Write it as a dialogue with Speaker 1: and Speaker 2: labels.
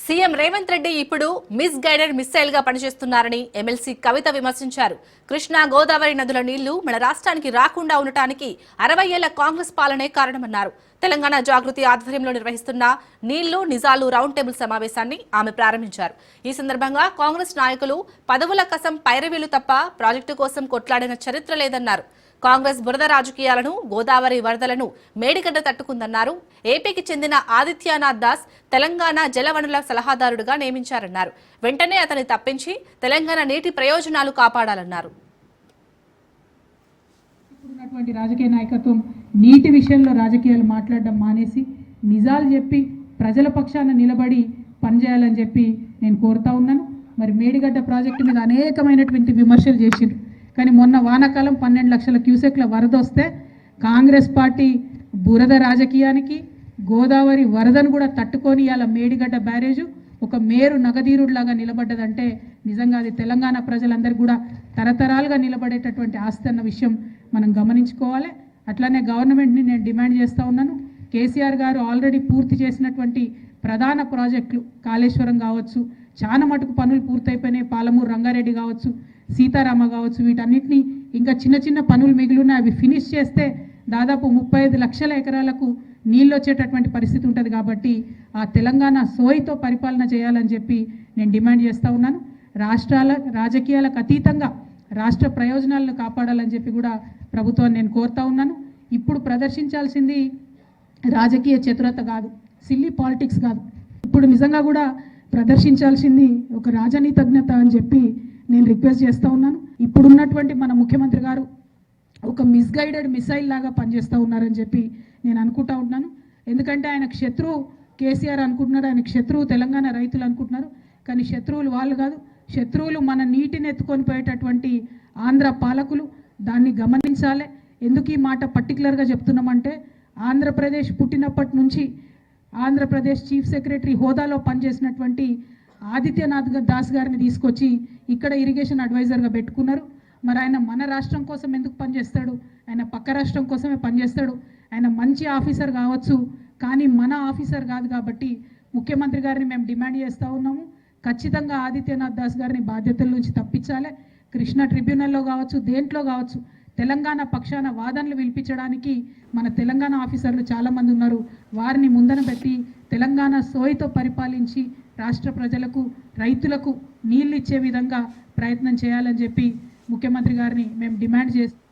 Speaker 1: CM Revanth Reddy ఇప్పుడు miss guided missile గా పనిచేస్తున్నారని ఎమ్మెల్సీ కవిత విమర్శించారు. కృష్ణా గోదావరి నదుల నీళ్లు మన రాష్ట్రానికి రాకుండా ఉండటానికి 60 ఏళ్ల కాంగ్రెస్ పాలనే కారణమన్నారు. తెలంగాణ జాగృతి ఆధ్వర్యంలో నిర్వహిస్తున్న నీళ్లు నిజాలు రౌండ్ టేబుల్ సమావేశాన్ని ఆమె ప్రారంభించారు. ఈ సందర్భంగా కాంగ్రెస్ నాయకులు పదవుల కసం పైరవీలు తప్ప ప్రాజెక్టు కోసం కొట్లాడిన చరిత్ర లేదన్నారు. కాంగ్రెస్ బురద రాజకీయాలను, గోదావరి వరదలను మేడిగడ్డ తట్టుకుందన్నారు. ఏపీకి చెందిన ఆదిత్యనాథ్ దాస్ తెలంగాణ జలవనరుల సలహాదారుడుగా నియమించారన్నారు. వెంటనే అతన్ని తప్పించి తెలంగాణ నీటి ప్రయోజనాలు కాపాడాలన్నారు.
Speaker 2: ఇప్పుడున్నటువంటి రాజకీయ నాయకత్వం నీటి విషయంలో రాజకీయాలు మాట్లాడడం మానేసి నిజాలు చెప్పి ప్రజల పక్షాన నిలబడి పనిచేయాలని చెప్పి నేను కోరుతా ఉన్నాను. మరి మేడిగడ్డ ప్రాజెక్టు మీద అనేకమైనటువంటి విమర్శలు చేసిండ్రు. కానీ మొన్న వానాకాలం 12 లక్షల క్యూసెక్ల వరద వస్తే కాంగ్రెస్ పార్టీ బురద రాజకీయానికి గోదావరి వరదను కూడా తట్టుకొని ఇలా మేడిగడ్డ బ్యారేజు ఒక మేరు నగదీరుడిలాగా నిలబడ్డదంటే నిజంగా అది తెలంగాణ ప్రజలందరికీ కూడా తరతరాలుగా నిలబడేటటువంటి ఆస్తి అన్న విషయం మనం గమనించుకోవాలి. అట్లానే గవర్నమెంట్ని నేను డిమాండ్ చేస్తూ ఉన్నాను. కేసీఆర్ గారు ఆల్రెడీ పూర్తి చేసినటువంటి ప్రధాన ప్రాజెక్టులు కాళేశ్వరం కావచ్చు, చాలా మటుకు పనులు పూర్తయిపోయినాయి. పాలమూరు రంగారెడ్డి కావచ్చు, సీతారామ కావచ్చు, వీటన్నిటిని ఇంకా చిన్న చిన్న పనులు మిగిలిన అవి ఫినిష్ చేస్తే దాదాపు 35 లక్షల ఎకరాలకు నీళ్ళు వచ్చేటటువంటి పరిస్థితి ఉంటుంది. కాబట్టి ఆ తెలంగాణ సోయితో పరిపాలన చేయాలని చెప్పి నేను డిమాండ్ చేస్తూ ఉన్నాను. రాష్ట్రాల రాజకీయాలకు అతీతంగా రాష్ట్ర ప్రయోజనాలను కాపాడాలని చెప్పి కూడా ప్రభుత్వాన్ని నేను కోరుతా ఉన్నాను. ఇప్పుడు ప్రదర్శించాల్సింది రాజకీయ చతురత కాదు, సిల్లీ పాలిటిక్స్ కాదు. ఇప్పుడు నిజంగా కూడా ప్రదర్శించాల్సింది ఒక రాజనీతజ్ఞత అని చెప్పి నేను రిక్వెస్ట్ చేస్తూ ఉన్నాను. ఇప్పుడున్నటువంటి మన ముఖ్యమంత్రి గారు ఒక మిస్గైడెడ్ మిసైల్ లాగా పనిచేస్తూ ఉన్నారని చెప్పి నేను అనుకుంటా ఉన్నాను. ఎందుకంటే ఆయనకు శత్రువు కేసీఆర్ అనుకుంటున్నారు, ఆయనకు శత్రువు తెలంగాణ రైతులు అనుకుంటున్నారు. కానీ శత్రువులు వాళ్ళు కాదు, శత్రువులు మన నీటిని ఎత్తుకొని పోయేటటువంటి ఆంధ్ర పాలకులు. దాన్ని గమనించాలి. ఎందుకు ఈ మాట పర్టికులర్గా చెప్తున్నామంటే ఆంధ్రప్రదేశ్ పుట్టినప్పటి నుంచి ఆంధ్రప్రదేశ్ చీఫ్ సెక్రటరీ హోదాలో పనిచేసినటువంటి ఆదిత్యనాథ్ దాస్ గారిని తీసుకొచ్చి ఇక్కడ ఇరిగేషన్ అడ్వైజర్గా పెట్టుకున్నారు. మరి ఆయన మన రాష్ట్రం కోసం ఎందుకు పనిచేస్తాడు? ఆయన పక్క రాష్ట్రం కోసమే పనిచేస్తాడు. ఆయన మంచి ఆఫీసర్ కావచ్చు, కానీ మన ఆఫీసర్ కాదు. కాబట్టి ముఖ్యమంత్రి గారిని మేము డిమాండ్ చేస్తూ ఉన్నాము, ఖచ్చితంగా ఆదిత్యనాథ్ దాస్ గారిని బాధ్యతల నుంచి తప్పించాలి. కృష్ణా ట్రిబ్యునల్లో కావచ్చు, దేంట్లో కావచ్చు తెలంగాణ పక్షాన వాదనలు వినిపించడానికి మన తెలంగాణ ఆఫీసర్లు చాలామంది ఉన్నారు. వారిని ముందన పెట్టి తెలంగాణ సోయితో పరిపాలించి రాష్ట్ర ప్రజలకు, రైతులకు నీళ్ళు ఇచ్చే విధంగా ప్రయత్నం చేయాలని చెప్పి ముఖ్యమంత్రి గారిని మేము డిమాండ్ చేస్తాం.